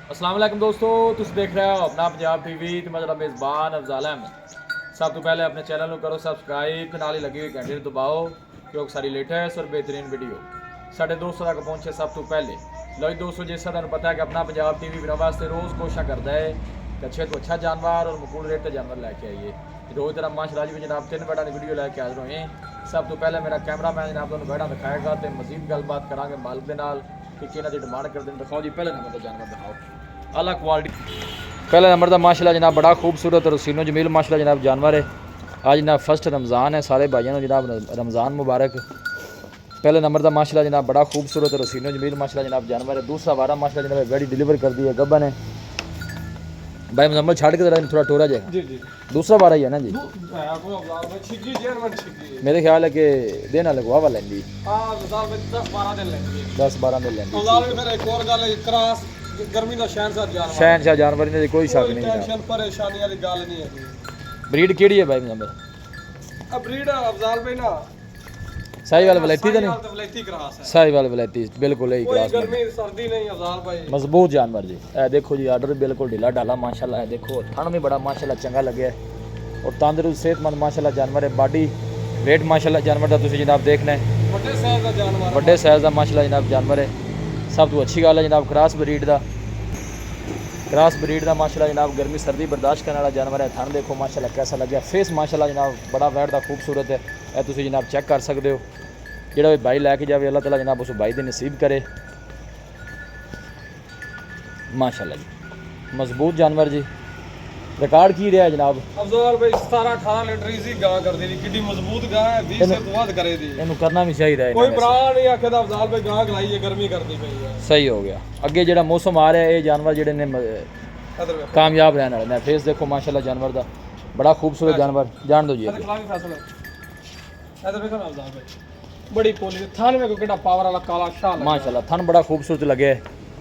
अस्सलाम वालेकुम दोस्तों, तुम देख रहे हो अपना पंजाब टीवी ते मैं जरा मेज़बान अफजाल अहमद। सब तो पहले अपने चैनल को करो सब्सक्राइब ते नाल ही लगी हुई घंटी दबाओ क्योंकि सारी लेटेस्ट और बेहतरीन वीडियो साढ़े दोस्तों तक पहुँचे सब तो पहले। लो जी दोस्तों, जिस तरह पता है कि अपना पंजाब टीवी बिना वास्ते रोज़ कोशिश करता है कि अच्छे तो अच्छा जानवर और मकूल रेट जानवर लैके आइए। रोज़ तरह माशाअल्लाह जी जनाब 3 बैठा की वीडियो लैके हाजिर होए। सब तो पहले मेरा कैमरा मैन जनाब तुहानू बैठा दिखाएगा तो मजीद गलबात करांगे मालिक के नाल कि किन्हां दी डिमांड करते हैं। दिखाओ जी, पहले नंबर का जानवर दिखाओ अला क्वालिटी। पहले नंबर का माशाल्लाह जनाब बड़ा खूबसूरत रसीनो जमील माशाल्लाह जनाब जानवर है। आज जनाब फर्स्ट रमज़ान है, सारे भाइयों जनाब रमज़ान मुबारक। पहले नंबर का माशाल्लाह जनाब बड़ा खूबसूरत रसीनो जमील माशाल्लाह जनाब जानवर है। दूसरा वारा माशाल्लाह जनाब गाड़ी डिलीवर कर दी है गब्बन है भाई मुजम्मल छाड़ के जरा थोड़ा टोरा जाएगा जी जी। दूसरा बार ही है ना जी, मेरे ख्याल है कि देना लगवा वा लेंदी 10-12 दिन लेंदी। शहनशाह जानवर ने कोई शक नहीं, परेशानी वाली गल नहीं है। ब्रीड केड़ी है भाई मुजम्मल? ब्रीड अफजाल भाई ना साहिवाल वलैती तो नहीं, वलैती क्रॉस है। साहिवाल वलैती बिल्कुल यही कोई क्रॉस गर्मी सर्दी नहीं अफजाल भाई, मजबूत जानवर जी। ए देखो जी आर्डर बिल्कुल ढीला ढाला माशाल्लाह है। देखो थन भी बड़ा माशाल्लाह चंगा लगे और तंदुरुस्त सेहतमंद माशाल्लाह जानवर है। बॉडी वेट माशाल्लाह जानवर का तुम जनाब देखना है, बड़े साइज का जानवर, बड़े साइज का माशाल्लाह जनाब जानवर है। सब तो अच्छी गल है जनाब क्रॉस ब्रीड का माशाल्लाह जनाब गर्मी सर्दी बर्दाश्त करने वाला जानवर है। थन देखो माशाल्लाह कैसा लगे। फेस माशाल्लाह जनाब बड़ा वैट का खूबसूरत है। यह तुम जनाब चेक कर सकते हो। जोड़ा भी भाई लैके जाए अल्लाह ताला जनाब उस भाई दे नसीब करे माशाल्लाह जी। मजबूत जानवर जी। रिकॉर्ड की रहा है जनाब अफजाल भाई 17-18 लीटर इजी गां कर दी, कितनी मजबूत गां है, 20 से तो करें दी। इन्हू करना भी चाहिए, कोई भरा नहीं आखे दा अफजाल भाई गां खलाई है गर्मी करदी पई है। सही हो गया। अगे जेड़ा मौसम आ रहा है ये जानवर जेड़े ने कामयाब रहने वाले। फेस देखो माशाल्लाह जानवर दा बड़ा खूबसूरत जानवर। जान दो जी बड़ी पोली थान में कोई पावर वाला काला शाह माशाल्लाह थन बड़ा खूबसूरत लगे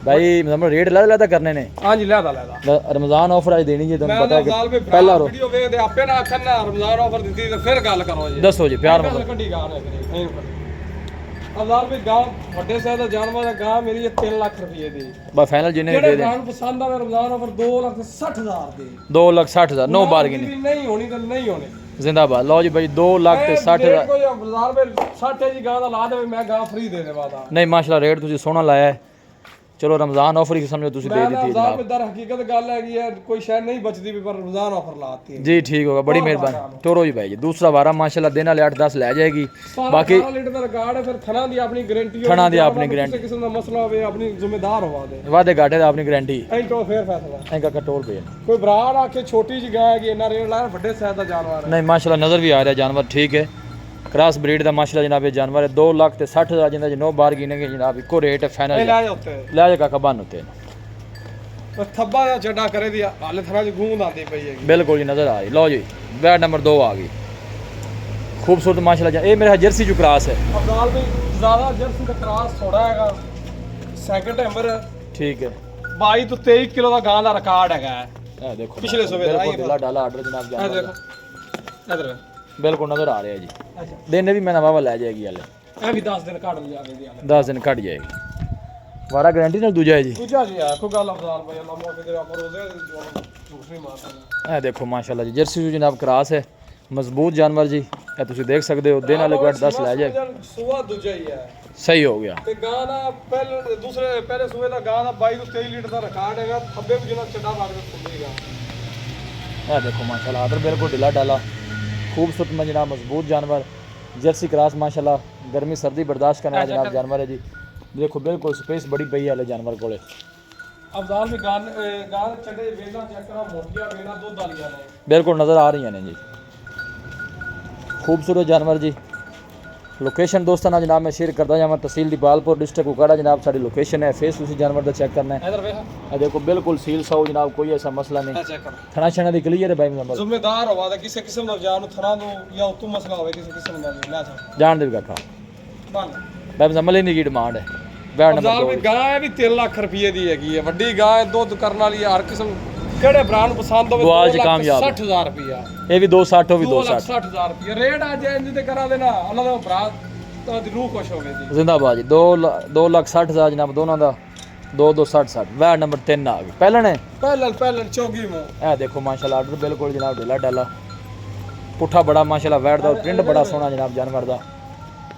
भाई। मतलब रेट लदा करने ने। हां जी लदा रमजान ऑफर आज देनी जी, तुहानू पता है कि पहला वीडियो वे दे आपे ना आखन ना रमजान ऑफर दी ते फिर गल करो जी। दसो जी प्यार में कड्डी गां है अफजाल भाई गां बड़े साइज दा जानवर है। गां मेरी 3 लाख रुपए दी बस फाइनल जिन्ने दे दे। गां पसंद आवे रमजान ऑफर 2,60,000 दी, 2,60,000 नो बार्गेनिंग नहीं होनी तो नहीं होनी। जिंदाबाद। लो जी भाई 2,60,000 कोई अफजाल भाई 60 जी गां दा ला दे मैं गां फ्री दे देवा दा। नहीं माशाल्लाह रेट तुसी सोहना लाया है। चलो रमजान ऑफर ही समझो तुसी दे दी थी जनाब। दर हकीकत गल है कोई शायद नहीं बचती भी पर रमजान ऑफर लाती है जी। ठीक होगा, बड़ी मेहरबानी। टोरो जी भाई जी। दूसरा वारा माशाल्लाह दिन वाले 8-10 ले जाएगी। बाकी लीटर दा रिकॉर्ड है, फिर थना दी अपनी गारंटी है, थना दी अपनी गारंटी, किसी दा मसला होवे अपनी जिम्मेदार होवा दे वादे घाटे दा अपनी गारंटी ऐ तो फिर फैसला इनका कटोर पे कोई ब्राड आके छोटी जी गाय है इतना रेट लाया, बड़े साइज दा जानवर है। नहीं माशाल्लाह नजर भी आ रहा है जानवर ठीक है। क्रॉस ब्रीड का माशाल्लाह जनाब ये जानवर है। 2,60,000 जिंदा जी नो बार्गेनिंग जनाब इको रेट है फाइनल ले जाते ले जाएगा कबान होते बस थब्बा दा चड्डा करे दी हाले थना जी गूंद आंदी पई है बिल्कुल जी नजर आ रही। लो जी बैट नंबर 2 आ गई खूबसूरत माशाल्लाह। ये मेरा जर्सी जो क्रॉस है अफजाल भाई ज्यादा जर्सी का क्रॉस थोड़ा हैगा, सेकंड नंबर ठीक है। 22 तो 23 किलो का गां दा रिकॉर्ड हैगा। ए देखो पिछले सूबे दा ढीला ढाला आर्डर जनाब जानवर इधर बिल्कुल नजर आ रहा है जी। अच्छा दिन भी मैं वावा ले जाएगी हाले ए भी 10 दिन काट लिया गई 10 दिन कट जाएगी। वारा गारंटी नाल दूजा है जी। दूजा जी है कोई गल अफजाल भाई अल्लाह मौके दे ऑफर हो दे जो दूसरी मारता ए देखो माशाल्लाह जी जर्सी जो जनाब क्रॉस है मजबूत जानवर जी। ए तुम देख सकते हो दिन वाले 10 ले जाए सुबह दूजा ही है। सही हो गया। ते गां दा पहले दूसरे पहले सुबह दा गां दा 22 तो 23 लीटर दा रिकॉर्ड हैगा। थब्बे भी जना चड्डा मार के खुलेगा। ए देखो माशाल्लाह आदर बिल्कुल ढीला ढाला खूबसूरत में जनाब मजबूत जानवर जर्सी क्रॉस माशाल्लाह गर्मी सर्दी बर्दाश्त करने वाला जनाब जानवर है जी। देखो बिल्कुल स्पेस बड़ी पई है जानवर कोले। अफजाल भी गां चड्डे वेला चेक करा मोटिया वेला दूध वालियां ने बिल्कुल नज़र आ रही हैं जी। खूबसूरत जानवर जी। लोकेशन दोस्तों ना जनाब मैं शेयर करता जावा तहसील दीपालपुर डिस्ट्रिक्ट उकाड़ा जनाब साड़ी लोकेशन है। फेस उसी जानवर का चेक करना है। इधर देखो बिल्कुल सील सौ जनाब कोई ऐसा मसला नहीं। थना छना दी क्लियर है भाई नंबर जिम्मेदार होवा दा किसी किस्म दा जान थना दो या उतु मसला होवे किसी किस्म दा ला जा जान दे काका बन भाई नंबर लेने की डिमांड है। बैठ नंबर 2 गाय भी 3 लाख रुपए दी हैगी है। वड्डी गाय दुध करने वाली हर किस्म केड़े ब्रांड पसंद होवे 2,60,000 रुपया। ये भी 2,60 हो भी 2,60,000 रुपया रेट आज इंज ते करा देना अल्लाह दा भरा तो रूह खुश होवे जी। जिंदाबाद जी। 2,60,000 जनाब दोनों का 2 2 60 60 वह नंबर 3 आ गई पहलन है ਪਹਿਲਣ ਚੌਗੀ ਮੋ ए देखो माशाल्लाह ऑर्डर बिल्कुल जनाब ढीला डाला पुठा बड़ा माशाल्लाह वैट दा प्रिंट बड़ा सोहना जनाब जानवर दा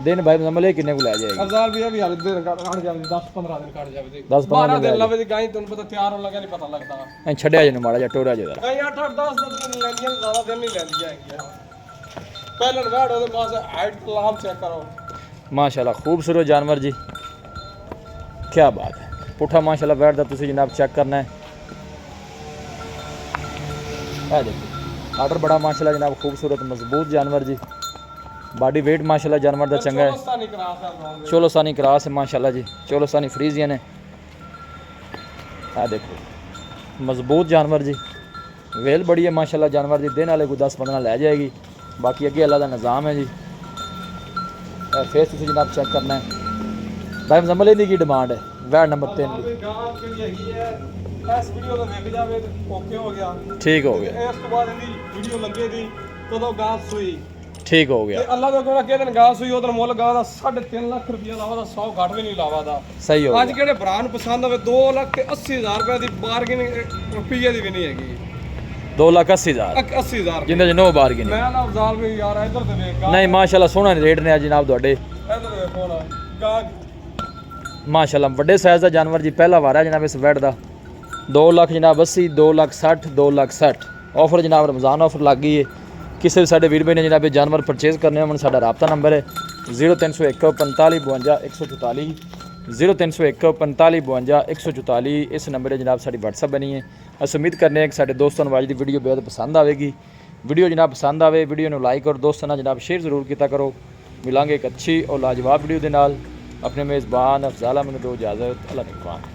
दिन भाई मुजम्मल किन्ने को ले जाएगी ਅਫਜ਼ਾਲ ਵੀ ਇਹ ਵੀ ਹਾਲੇ ਦਿਨ ਕੱਢ ਜਾਵੇ 10 15 ਦਿਨ ਕੱਢ ਜਾਵੇ 10 15 12 ਦਿਨ ਲਵੇ ਦੀ ਗਾਈ ਤੁਹਾਨੂੰ ਪਤਾ ਤਿਆਰ ਹੋਣ ਲੱਗਾ ਨਹੀਂ ਪਤਾ ਲੱਗਦਾ ਐ ਛੱਡਿਆ ਜਨ ਮਾੜਾ ਜਿਹਾ ਟੋਰਾ ਜਿਹਾ ਗਾਈ 8 8 10 ਦਿਨ ਲੈਂਦੀਆਂ ਜ਼ਿਆਦਾ ਦਿਨ ਨਹੀਂ ਲੈਂਦੀਆਂ ਹੈਗੀਆਂ ਪਹਿਲਣ ਵੈੜ ਉਹਦੇ ਮਾਸ ਹਾਈਟ ਲਾਮ ਚੈੱਕ ਕਰੋ माशाल्लाह खूबसूरत जानवर जी क्या बात है पुठा माशाल्लाह वैट दा तुसी जनाब चेक करना है ए देखो ऑर्डर बड़ा माशाल्लाह जनाब खूबसूरत मजबूत जानवर जी बॉडी वेट माशाल्लाह जानवर दा चंगा है ਚੋਲਸਤਾਨੀ ਕਰਾਸ ਹੈ चोलोसानी क्रास है माशाल्लाह जी चोलोसानी फ्रीजियन है आ देखो मजबूत जानवर जी वेल बड़ी है माशाल्लाह जानवर जी दिन वाले कोई 10 15 ले जाएगी बाकी अगे अल्लाह दा निज़ाम है जी फेस तुसी जनाब चेक करना है भाई मुजम्मल दी की डिमांड है वैट नंबर 3 ਵੀ ਗਾਂ ਕਿਹੜੀ ਹੈਗੀ ਹੈ ਇਸ ਵੀਡੀਓ ਦਾ ਵੇਖ ਜਾਵੇ ਤੇ ਓਕੇ ਹੋ ਗਿਆ ठीक हो गया ਇਸ ਤੋਂ ਬਾਅਦ ਇਹਦੀ ਵੀਡੀਓ ਲੱਗੇ ਦੀ ਕਦੋਂ ਗਾਂ ਸੂਈ ठीक हो गया ਤੇ ਅੱਲਾ ਦਾ ਕੋਲ ਕਿਹਦੇ ਦਿਨ ਗਾਂ ਸੂਈ ਉਹਦਾ ਮੁੱਲ ਗਾਂ ਦਾ 3.5 ਲੱਖ ਰੁਪਇਆ ਲਾਵਾ ਦਾ 100 ਘੱਟ ਵੀ ਨਹੀਂ ਲਾਵਾ ਦਾ सही हो ਅੱਜ गया ਕਿਹੜੇ ਭਰਾ ਨੂੰ ਪਸੰਦ ਹੋਵੇ 2 ਲੱਖ ਤੇ 80,000 ਰੁਪਏ ਦੀ ਬਾਰਗੇਨਿੰਗ ਰੁਪਈਏ ਦੀ ਵੀ ਨਹੀਂ ਹੈਗੀ 2,80,000 80,000 जिंदे च नो बारगेनिंग ਮੈਂ ਨਾ ਅਫਜ਼ਾਲ ਵੀ ਯਾਰ ਇੱਧਰ ਤੇ ਵੇਖ ਗਾਂ नहीं माशाल्लाह सोहना रेट ने जनाब ਤੁਹਾਡੇ ਇੱਧਰ ਵੇਖ ਹੁਣ ਗਾਂ माशाल्लाह ਵੱਡੇ ਸਾਈਜ਼ ਦਾ ਜਾਨਵਰ ਜੀ ਪਹਿਲਾ ਵਾਰ ਹੈ ਜਨਾਬ ਇਸ ਵੈਟ ਦਾ 2 ਲੱਖ ਜਨਾਬ 80 2 ਲੱਖ 60 2 ਲੱਖ 60 ਆਫਰ ਜਨਾਬ ਰਮਜ਼ਾਨ ਆਫਰ ਲੱਗ ਗਈ ਹੈ ਕਿਸੇ ਵੀ ਸਾਡੇ ਵੀਰ ਭਾਈ ਨੇ ਜਨਾਬ ਇਹ ਜਾਨਵਰ ਪਰਚੇਜ਼ ਕਰਨੇ ਹੋਣ ਸਾਡਾ ਰਾਬਤਾ ਨੰਬਰ ਹੈ 0301 45 52 144 0301 45 52 144 ਇਸ ਨੰਬਰ 'ਤੇ ਜਨਾਬ ਸਾਡੀ WhatsApp ਬਣੀ ਹੈ ਅਸੀਂ ਉਮੀਦ ਕਰਨੇ ਹਾਂ ਕਿ ਸਾਡੇ ਦੋਸਤਾਂ ਨੂੰ ਅੱਜ ਦੀ ਵੀਡੀਓ ਬਹੁਤ ਪਸੰਦ ਆਵੇਗੀ ਵੀਡੀਓ ਜਨਾਬ ਪਸੰਦ ਆਵੇ ਵੀਡੀਓ ਨੂੰ ਲਾਈਕ ਔਰ ਦੋਸਤਾਂ ਨਾਲ ਜਨਾਬ ਸ਼ੇਅਰ ਜ਼ਰੂਰ ਕੀਤਾ ਕਰੋ ਮਿਲਾਂਗੇ ਇੱਕ ਅੱਛੀ ਔਰ ਲਾਜਵਾਬ ਵੀਡੀਓ ਦੇ ਨਾਲ अपने मेज़बान अफजाल अहमद को इजाज़त अल्लाह निगहबान।